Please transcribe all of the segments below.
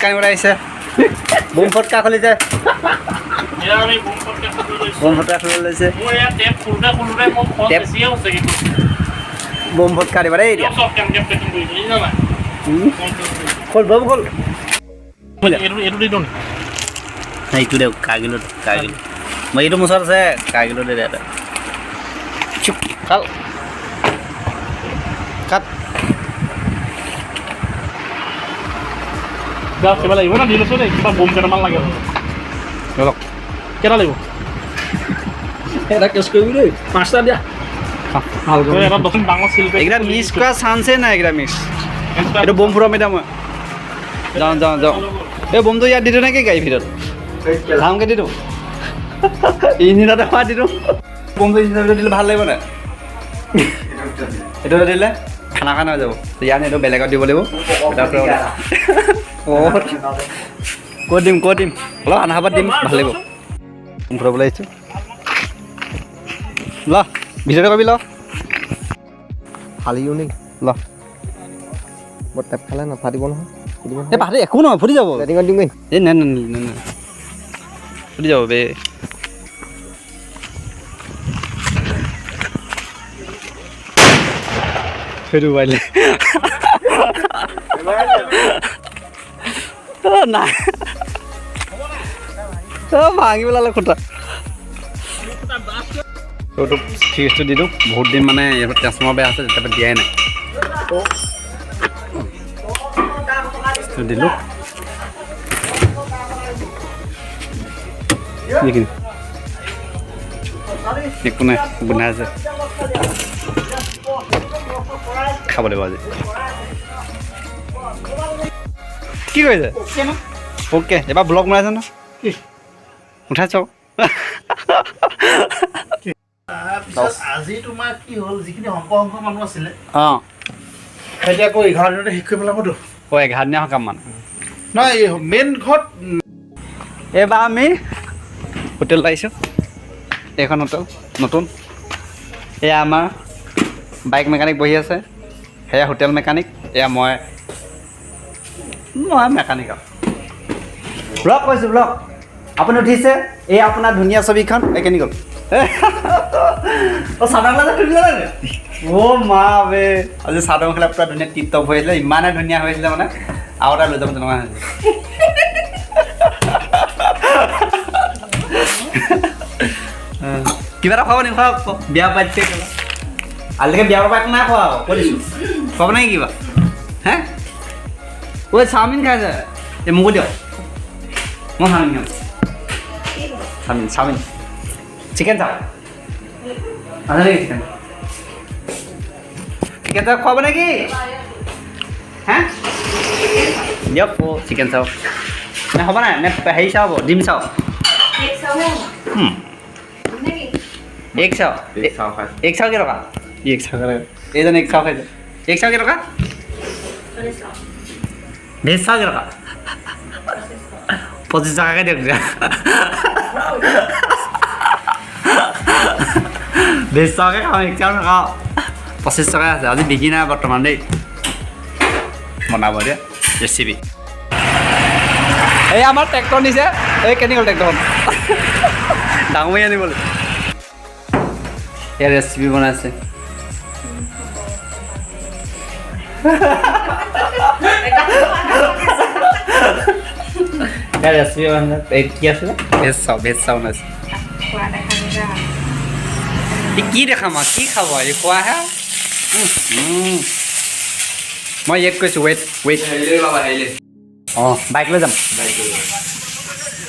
কানি বনাইছে বুম ফটকা খুলিছে বুম ফটকা খুলি লৈছে বুম ফটকা দিবা দেই এতিয়া খোল বম খোল এইটো দে কাগিলো মই এইটো মুচত আছে কাগিলো দে দে চুপ কাল কাট যা কিবা লাগিব না দিলছো দেই কিবা বম কেটামান লাগে লওক কেটা লাগিব এটা কেছ কৰিবি দেই পাঁচটা দিয়া ভাল কৰি এটা দক্ষিণ ডাঙৰ শিল্প এইকেইটা মিছ কৰা চান্সে নাই এইকেইটা মিছ এইটো বম ফুৰাম এতিয়া মই যাওঁ এই বমটো ইয়াত দি দিওঁ নেকি গাড়ীৰ ভিতৰত ধামকৈ দি দিওঁ ইঞ্জিনতে সোমাই দি দিওঁ বমটো ইঞ্জিনৰ ভিতৰত দিলে ভাল লাগিব নাই এইটো দিলে খানা খানা হৈ যাব ইয়াত এইটো বেলেগত দিব লাগিব ক'ত দিম অলপ আধা ভাত দিম ভাল লাগিব ফুৰাবলৈ আহিছোঁ ল ভিতৰতে কবি ল ফালিও নেকি ল বৰ টেপ খালে নাফাটিব নহয় এই ভাতে একো নহয় ফুটি যাব ৰেটিঙত দিম এই নাই ফুটি যাব বে সেইটো পাৰিলে নাই ভাঙি পেলালে খুটা এইটো ফিজটো দি দিওঁ বহুত দিন মানে এইবোৰ ট্ৰেঞ্চফৰ্মাৰ বেয়া আছে তাৰপৰা দিয়াই নাই দিলোঁ এইখিনি একো নাই গোন্ধাই আছে খাব লাগিব আজি কি কৰিছে অ'কে এবাৰ ব্লগ বনাইছে ন উঠাই চাওক আজি তোমাৰ কি হ'ল যিখিনি শংক মানুহ আছিলে অঁ এতিয়া আকৌ 11 দিনতে শেষ কৰি পেলাবতো 11 দিনীয়া সকাম মানে নহয় মেইন ঘৰত এইবাৰ আমি হোটেল পাইছোঁ এইখন হোটেল নতুন এয়া আমাৰ বাইক মেকানিক বহি আছে সেয়া হোটেল মেকানিক এয়া মই মেকানিক আৰু ব্লগ কৈছোঁ ব্লগ আপুনি উঠিছে এই আপোনাৰ ধুনীয়া ছবিখন এই কেনি গ'ল অঁ চাদৰ মেখেলা তুলিলে অ' মা বে আজি চাদৰ মেখেলা পূৰা ধুনীয়া টিপ টপ হৈ আছিলে ইমানে ধুনীয়া হৈ আছিলে মানে আৰু এটা লৈ যাব তেনেকুৱা হৈছে কিবা এটা খুৱাব নি খুৱাওক বিয়া পাতিছে আজিলৈকে বিয়া পাত নাই খোৱা আকৌ কৈ দিছোঁ খুৱাব নাই কিবা হে ঐ চাওমিন খাইছে এই মোকো দিয়ক মই চাওমিন খাম চাওমিন চিকেন চাও আছে নেকি চিকেন চাও খুৱাব নেকি হে দিয়ক চিকেন চাও নে হ'ব নাই নে হেৰি চাও হ'ব ডিম চাও এক চাও কেই টকা এক চাও এইজনে এক চাও খাইছে এক চাও কেই টকা ভেজ চাও কেই টকা 25 টকাকৈ দিয়ক দিয়া ভেজ চাওকৈ খাওঁ এক চাও নাখাওঁ 25 টকা আছে আজি বিকি নাই বৰ্তমান দেই বনাব দিয়া ৰেচিপি এই আমাৰ ট্ৰেক্টৰ নিছে এই কেনি গ'ল ট্ৰেক্টৰখন ডাঙৰি আনিবলৈ এয়া ৰেচিপি বনাইছে ৰেচিপি বনাইছে কি আছিলে ভেজ চাও বনাইছে কি দেখাম আৰু কি খাব এই খোৱাহে মই ইয়াত কৈছোঁ ৱেইট অঁ বাইক লৈ যাম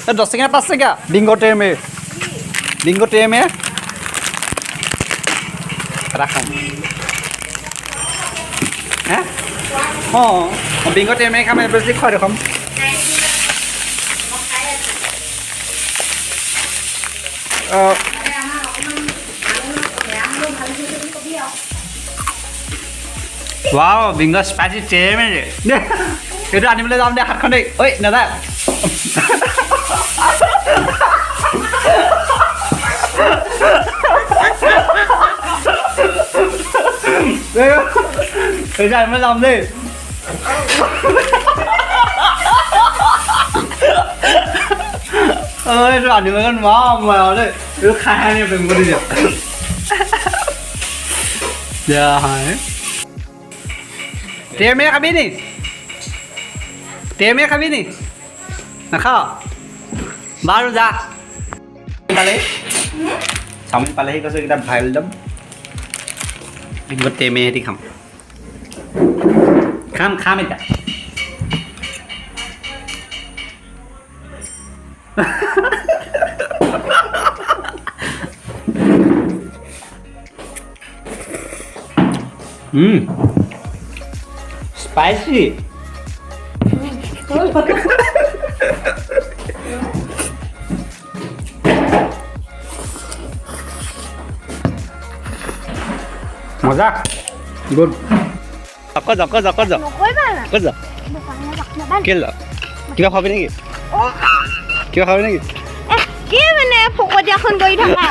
10 টকীয়া 5 টকীয়া বিংগ ট্ৰেমে এটা খাম হে অঁ বিংগ ট্ৰেমে খাম বেছি খুৱাই দেখোন ৱাও বিংগ স্পাইচি ট্ৰেমে এইটো আনিবলৈ যাম দে হাতখন দেই ঐ দাদা এইটো আনিবলৈ যাম দেই এইটো আনিবগৈ নোৱাৰো মই আৰু দেই এইটো খাই আনি বেংক দি দিয়ক দিয়া হয় তেৰমেৰে খাবি নি তেৰমেৰে খাবি নি নাখাওঁ বাৰু যা পালেহি চাওমিন পালেহি কৈছোঁ এইকেইটা ভৰাই লৈ যাম তেৰমেৰেহেঁতি খাম খাম এতিয়া স্পাইসি মজা গুড কত যা কিবা খাবি নেকি কি মানে ফকতীয়াখন কৰি থাকা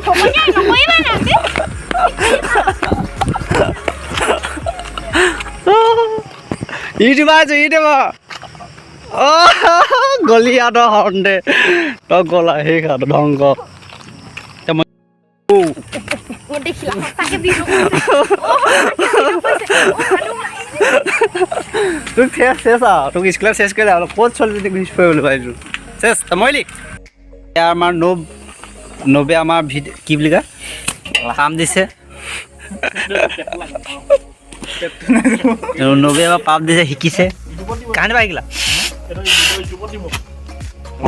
ফকতীয়া নকৰিবা না ইউটিউবাৰ গলিয়াত হৰ্ণে তই গলা সেই খাটো ধ্বংস দেখিলা সঁচাকে বিহু তোক শেষ তোক স্কুলত শেষ কৰি আৰু ক'ত ছোৱালীজনী ঘূৰি ফুৰিবলৈ পাইছোঁ শেষ মইলি আমাৰ নবে আমাৰ কি বুলি কয় কাম দিছে নবে আমাৰ পাপ দিছে শিকিছে কাহানি পাৰিলা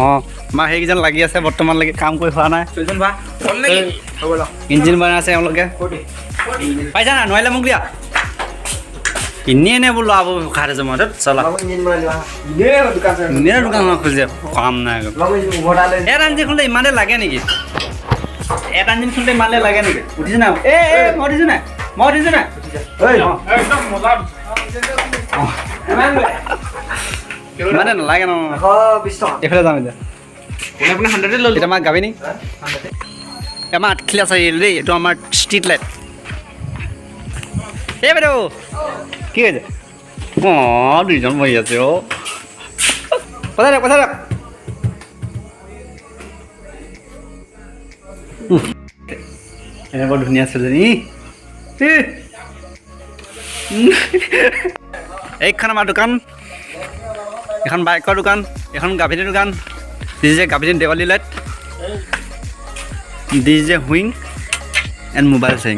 অঁ আমাৰ সেইকেইজন লাগি আছে বৰ্তমানলৈকে কাম কৰি হোৱা নাই ইঞ্জিন বনাই আছে এওঁলোকে পাইছা না নোৱাৰিলে মোক দিয়া এনেই বোলো আবু খাই আছো মই চলা এনেই দোকান খুলিছে কাম নাই এটা ইঞ্জিন খুলিলে ইমানে লাগে নেকি এটা ইঞ্জিন খুলিলে ইমানে লাগে নেকি উঠিছে নাই মই উঠিছো নাই ইমানে নালাগে ন এইফালে যাম এতিয়া এতিয়া আমাৰ গাবি নি আমাৰ আঠখিলীয়া চাৰিআলি দেই এইটো আমাৰ ষ্ট্ৰীট লাইট এই বাইদেউ কি হৈছে অঁ দুইজন বহি আছে অ' কথা দিয়ক এনেকুৱা ধুনীয়া ছোৱালীজনী এইখন আমাৰ দোকান এখন বাইকৰ দোকান এখন গাভিনীৰ দোকান দিছ যে গাভিনী দেৱালী লাইট দিছ যে হুইং এণ্ড মোবাইল চেইং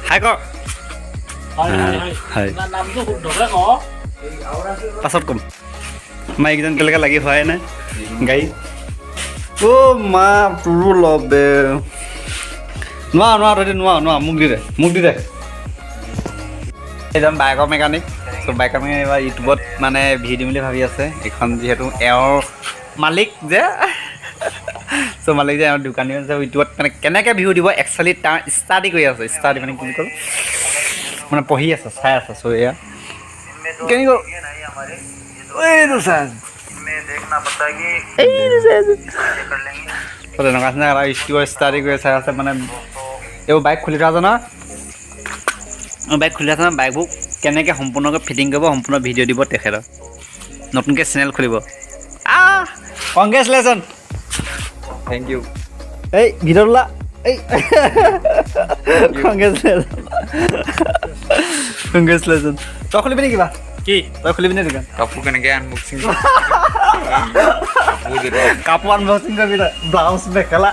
হাই ক হয় পাছত ক'ম আমাৰ এইকেইজন এতিয়ালৈকে লাগি হোৱাই নাই গাড়ী অ' মা তোৰো লবে নোৱাৰ মোক দি দে এইজন বাইকৰ মেকানিক চ' বাইকৰ মেকানিক এইবাৰ ইউটিউবত মানে ভিডিঅ' দিম বুলি ভাবি আছে এইখন যিহেতু এওঁৰ মালিক যে চ' মালিক যে এওঁৰ দোকানী আছে ইউটিউবত মানে কেনেকৈ ভিউ দিব একচুৱেলি তাৰ ষ্টাডি কৰি আছে ষ্টাডি মানে কি ক'ল মানে পঢ়ি আছে চাই আছে চ' এয়া কেনেকৈ এইটো চাই তেনেকুৱা নিচিনা এটা ইউটিউবৰ ষ্টাডি কৰি চাই আছে মানে এইবোৰ বাইক খুলি থোৱা আছে নহয় বাইকবোৰ কেনেকৈ সম্পূৰ্ণকৈ ফিটিং কৰিব সম্পূৰ্ণ ভিডিঅ' দিব তেখেতৰ নতুনকৈ চেনেল খুলিব কংগ্ৰেচুলেশ্যন থেংক ইউ এই ভিডিঅ' ওলা এই কংগ্ৰেচুলেশ্যন তই খুলিবি নে কিবা কি তই খুলিবি নে দোকান কাপোৰ কেনেকৈ আনবক্সিং কাপোৰ আনবক্সিং কৰিবি তই ব্লাউজ মেখেলা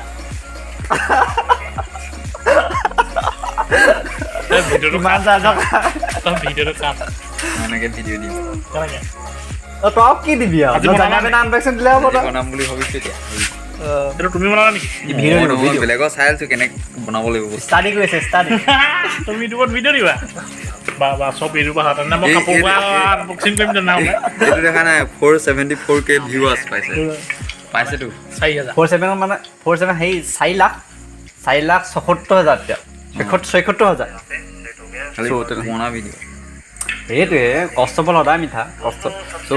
এনেকৈ ভিডিঅ' দিম তই কি দিবি আৰু আনবক্সিং দিলে হ'ব বনাম বুলি ভাবিছোঁ এতিয়া তুমি বনালা নেকি বেলেগৰ চাই আছোঁ কেনেকৈ বনাব লাগিব ষ্টাডি কৰিছে ষ্টাডি তুমি ইউটিউবত ভিডিঅ' দিবা বা চব ইউটিউবৰ হাতত মই কাপোৰ আনবক্সিং কৰিম তেনেহ'লে এইটো দেখা নাই 474K ভিউৱাৰ্ছ পাইছেতো 4,000 47 মানে 47 সেই 4,74,000 এতিয়া 76,000 পুৰণা ভিডিঅ' সেইটোৱে কষ্ট ফল সদায় মিঠা কষ্ট চ'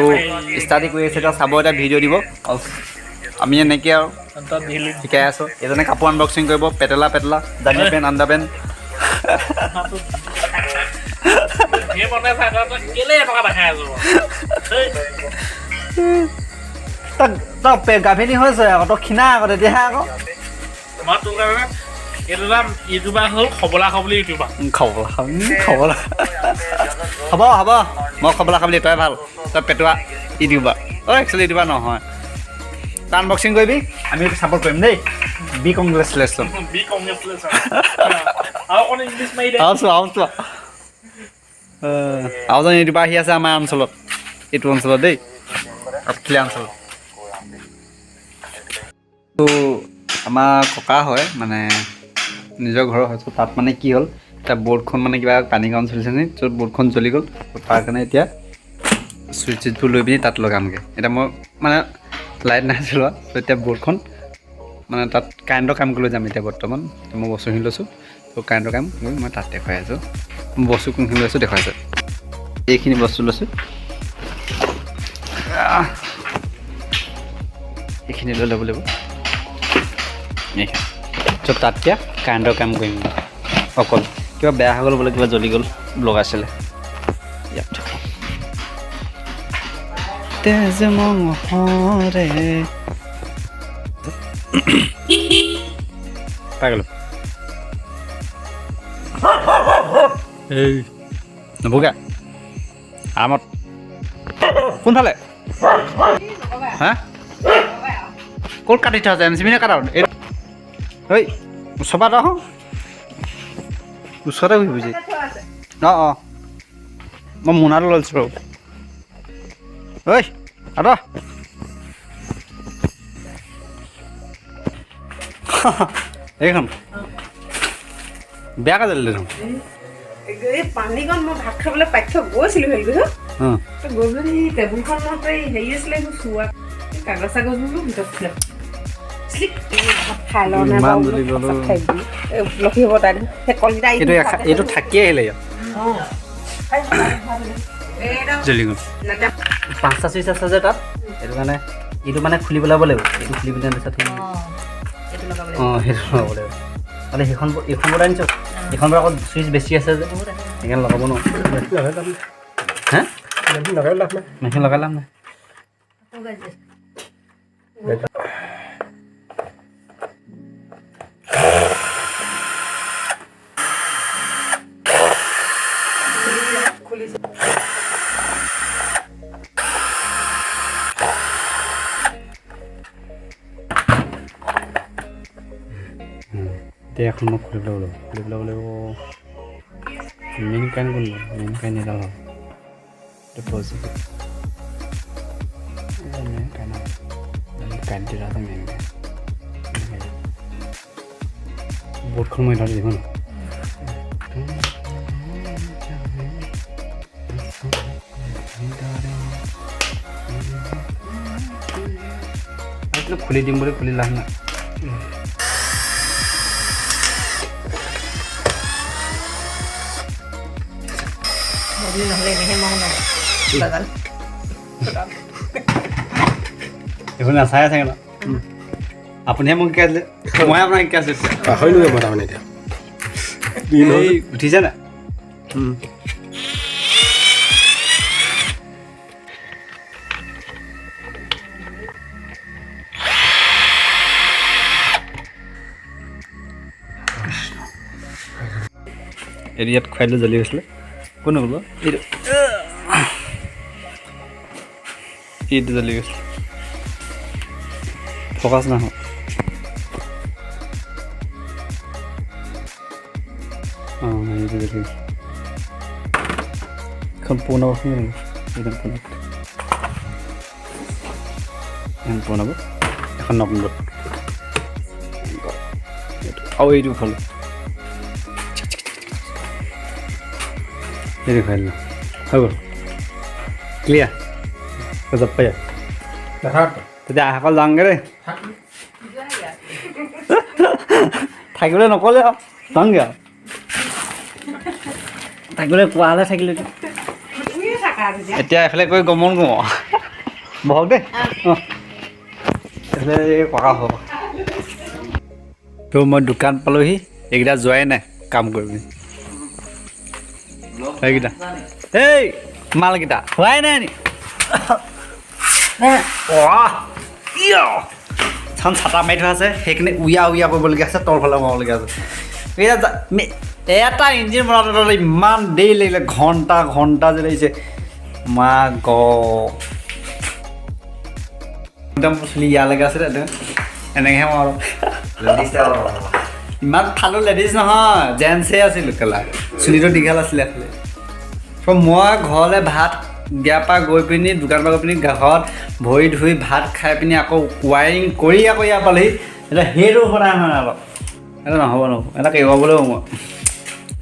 ষ্টাডি কৰি আছে এতিয়া চাব এটা ভিডিঅ' দিব আমি এনেকৈ আৰু শিকাই আছোঁ এজনে কাপোৰ আনবক্সিং কৰিব পেটেলা জানিয়া পেণ্ট আণ্ডাৰ পেণ্ট তই গাভিনী হৈছে আকৌ তই ক্ষীণা আকৌ তেতিয়াহে আকৌ মই তোৰ কাৰণে এইটো নাম ইউটিউবাৰ হ'ল খবলা খবলি ইউটিউবাৰ খবলা হ'ব মই খবলা খাবলি তই ভাল তই পেটুৱা ইউটিউবাৰ একচুৱেলি ইউটিউবাৰ নহয় তই আনবক্সিং কৰিবি আমি ছাপৰ্ট কৰিম দেই বি কংগ্ৰেচুলেশ্যন বি কংগ্ৰেচুলেশ্যন আৰু অকণ ইংলিছ মাৰি দে আৰু এজন ইউটিউবাৰ আহি আছে আমাৰ অঞ্চলত এইটো অঞ্চলত দেই আঠখেলীয়া অঞ্চলত তো আমাৰ ককা হয় মানে নিজৰ ঘৰৰ হয় তাত মানে কি হ'ল এতিয়া বৰ্ডখন মানে কিবা পানী কাৰণ চলিছে নি য'ত বৰ্ডখন জ্বলি গ'ল তাৰ কাৰণে এতিয়া চুইচ চুইচবোৰ লৈ পিনি তাত লগামগৈ এতিয়া মই মানে লাইট নাই চলোৱা ত' এতিয়া বৰ্ডখন মানে তাত কাৰেণ্টৰ কাম কৰিবলৈ যাম এতিয়া বৰ্তমান মই বস্তুখিনি লৈছোঁ ত' কাৰেণ্টৰ কাম কৰি মই তাত দেখুৱাই আছোঁ বস্তু কোনখিনি লৈছোঁ দেখুৱাইছোঁ এইখিনি বস্তু লৈছোঁ এইখিনি লৈ ল'ব লাগিব এইখিনি ত' তাত এতিয়া কাৰেণ্টৰ কাম কৰিম অকল কিবা বেয়া হৈ গ'ল বোলে কিবা জ্বলি গ'ল লগাইছিলে ইয়াত তেজ মহৰে পাই গ'লো এই নবগা আৰামত কোনফালে হা ক'ত কাটি থোৱা আছে এম চি বিনে কাটা ঐ ওচৰপা এটা আহোঁ ওচৰতে বুজি অঁ মই মোনাটো লৈছোঁ বাৰু ঐ আৰু এইখন বেয়াকৈ জ্বলিলে দেখোন এই পানীকণ মই ভাত খাবলৈ পাঠ্য গৈছিলোঁ হেৰি গৈ গৈ পেলাই টেবুলখন মই হেৰি আছিলে চোৱা কাগজ চাগজবোৰ ভিতৰত ছিলে ভাত খাই লওঁ লক্ষী হ'ব তাই সেই কলকেইটা এইটো থাকি আহিলে ইয়াত জ্বলি গ'ল 5টা চুইচ আছে যে তাত সেইটো কাৰণে এইটো মানে খুলি পেলাব লাগিব এইটো খুলি পেলাই তাৰপিছত অঁ সেইটো লগাব লাগিব মানে এইখন বোৰ্ড আনিছোঁ এইখন বোৰ্ড আকৌ চুইচ বেছি আছে যে সেইকাৰণে লগাব ন হা মেচিন লগাই লাভ নাই এতিয়া এখন মই খুলি পেলাব লাগিব মেইন কাৰেণ্ট কোন মেইন কাৰেণ্ট এডাল হ'ল পজিটিভ কাৰেণ্ট এটা আছে মেইন বৰ্ডখন মই এডাল দিব ন খুলি দিম বুলি খুলি লাভ নাই এইখন নাচাই আছে ন আপুনিহে মোক শিকাইছিলে মই আপোনাক শিকাইছোঁ পাহৰিলোঁ মই তাৰমানে এতিয়া উঠিছে নাই এইটো ইয়াত খুৱাই দিলে জ্বলি গৈছিলে কোন হ'ব এইটো এইটো জ্বলি গৈছিলে ফকাছ নহয় অঁ এইটো জ্বলি গৈছে এখন পুৰণা বস্তু এইখন পুৰণা এখন নতুন বস্তু আৰু এইটো ভাল এইটো খাই দিলোঁ হৈ গ'ল ক্লিয়াৰ যাব পাই তেতিয়া আশাকল যাওঁগৈ দেই থাকিবলৈ নক'লে আৰু যাওঁগৈ আৰু থাকিবলৈ কোৱা হ'লে থাকিলে এতিয়া এফালে গৈ গমন গম বহক দেই অঁ এইফালে ককা হ'ব তো মই দোকান পালোহি এইকেইটা যোৱাই নাই কাম কৰিবি এইকেইটা এই মালকেইটা হোৱাই নাই নি চান ছাটা মাৰি থোৱা আছে সেইখিনি উয়া কৰিবলগীয়া আছে তলফালে মাৰিবলগীয়া আছে এটা ইঞ্জিন বনাওঁতে ইমান দেৰি লাগিলে ঘণ্টা যে লাগিছে মা একদম চুলি ইয়ালৈকে আছে এনেকৈহে মাৰো ইমান ফালো লেডিজ নহয় জেণ্টছহে আছিলোঁ কেলা চুলিটো দীঘল আছিলে খালি মই ঘৰলৈ ভাত দিয়াৰ পৰা গৈ পিনি দোকানৰ পৰা গৈ পিনি ঘৰত ভৰি ধুই ভাত খাই পিনি আকৌ ৱাইৰিং কৰি আকৌ ইয়াৰ পালেহি এতিয়া সেইটো সদায় নহয় অলপ এটা নহ'ব এটা কেইবাবলৈও মই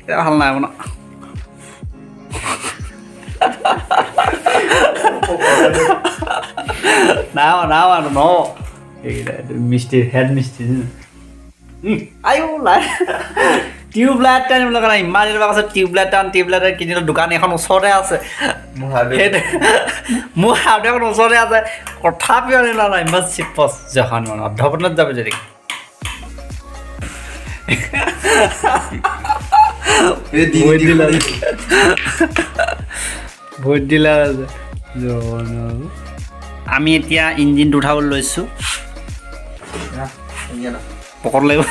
এতিয়া ভাল নাই ন ন মিস্ত্ৰী হেড মিস্ত্ৰী আইও লাই টিউবলাইট টানিবলৈ কাৰণে ইমান দিনৰ পাছত টিউবলাইট কিনিলোঁ দোকান এখন ওচৰতে আছে মোৰ হাৰ্ড এখন ওচৰতে আছে তথাপিও আনিলোঁ নাই ইমান চিপচ জখন মানে অৰ্ধপতনত যাবি যদি ভোট দিলা আমি এতিয়া ইঞ্জিনটো উঠাবলৈ লৈছোঁ পকত লাগিব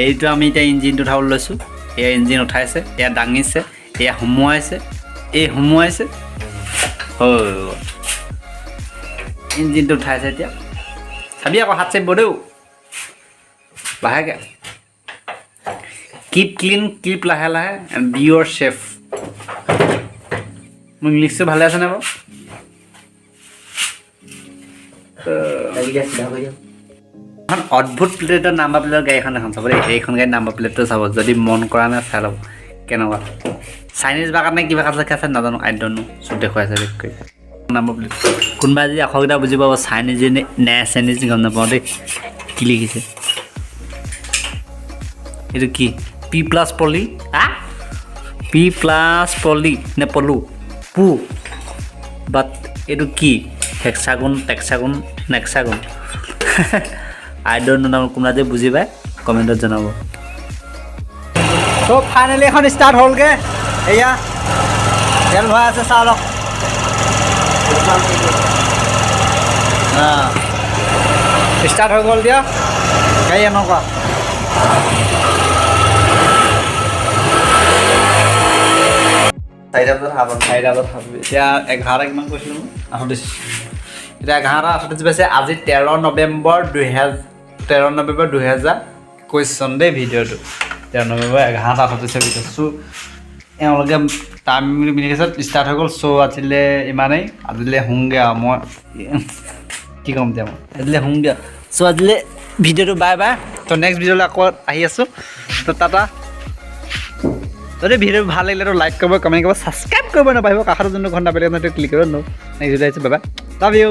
এইটো আমি এতিয়া ইঞ্জিনটো উঠাবলৈ লৈছোঁ এয়া ইঞ্জিন উঠাইছে এয়া দাঙিছে এয়া সুমুৱাইছে ইঞ্জিনটো উঠাইছে এতিয়া চাবি আকৌ হাত চাপিব দেও লাহেকৈ কিপ ক্লিন কিপ লাহে এণ্ড বি ইয়ৰ চেফ মোৰ ইংলিছটো ভালে আছেনে বাৰু এখন অদ্ভুত প্লেটৰ নাম্বাৰ প্লেটৰ গাড়ী এখন চাব দেই এইখন গাড়ীৰ নাম্বাৰ প্লেটটো চাব যদি মন কৰা নাই চাই ল'ব কেনেকুৱা চাইনিজ বা কাৰণে কিবা কাজ আছে নাজানো আই ডণ্ট নো চব দেখুৱাইছে বিশেষকৈ নাম্বাৰ প্লেট কোনোবাই যদি আখৰকেইটা বুজি পাব চাইনিজ নে চাইনিজ গম নাপাওঁ দেই কি লিখিছে এইটো কি পি প্লাছ পলি নে পলু পু বাট এইটো কি হেক্সাগুন নেক্সাগুন আই ডণ্ট নো কোনোবা যে বুজি পায় কমেণ্টত জনাব ত' ফাইনেলি এখন ষ্টাৰ্ট হ'লগৈ এয়া তেল ভৰাই আছে চাহ লওক ষ্টাৰ্ট হৈ গ'ল দিয়া গাড়ী এনেকুৱা চাৰিটা বজাত খাবি এতিয়া 11 কিমান কৈছিলোঁ 38 এতিয়া 11:38 পাইছে আজি 13 নৱেম্বৰ 2021 চন দেই ভিডিঅ'টো 13 নৱেম্বৰ 11:38 ভিডিঅ' চ' এওঁলোকে টাইম মিনিকেশ্যন ষ্টাৰ্ট হৈ গ'ল চ' আছিলে ইমানেই আজিলৈ শুংগে আৰু মই কি ক'ম এতিয়া মই আজিলৈ শুংগে চ' আজিলৈ ভিডিঅ'টো বাই ত' নেক্সট ভিডিঅ'লৈ আকৌ আহি আছোঁ ত' টাটা যদি ভিডিঅ' ভাল লাগিলে লাইক কৰিব কমেণ্ট কৰিব ছাবস্ক্ৰাইব কৰিব নাপাহিব কাষত যোনটো ঘণ্টা বেলেগ ক্লিক কৰিব নেক্সট ভিডিঅ' আহিছোঁ বাই লাভ ইউ